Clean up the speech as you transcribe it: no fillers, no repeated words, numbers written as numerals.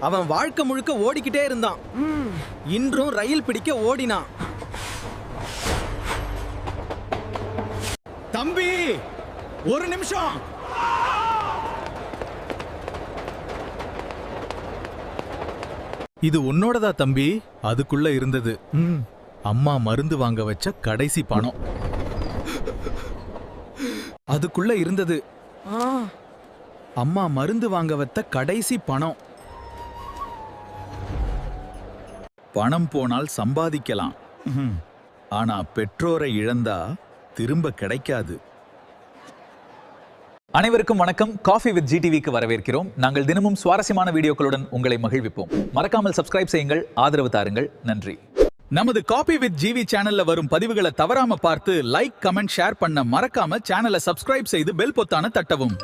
அவன் வாழ்க்கை முழுக்க ஓடிக்கிட்டே இருந்தான். இன்றும் ரயில் பிடிக்க ஓடினான். தம்பி, ஒரு நிமிஷம். இது உன்னோடதா தம்பி? அதுக்குள்ள இருந்தது அம்மா மருந்து வாங்க வச்ச கடைசி பணம். அதுக்குள்ள இருந்தது அம்மா மருந்து வாங்க வைத்த கடைசி பணம். பணம் போனால் சம்பாதிக்கலாம், ஆனா பெற்றோரை இழந்தா திரும்ப கிடைக்காது. அனைவருக்கும் வணக்கம். காஃபி வித் ஜிடிவிக்கு வரவேற்கிறோம். நாங்கள் தினமும் சுவாரஸ்யமான வீடியோக்களுடன் உங்களை மகிழ்விப்போம். மறக்காமல் சப்ஸ்கிரைப் செய்யுங்கள், ஆதரவு தாருங்கள். நன்றி. நமது காபி வித் ஜிவி சேனல்ல வரும் பதிவுகளை தவறாம பார்த்து லைக், கமெண்ட், ஷேர் பண்ண மறக்காம சேனலை சப்ஸ்கிரைப் செய்து பெல் பொத்தான தட்டவும்.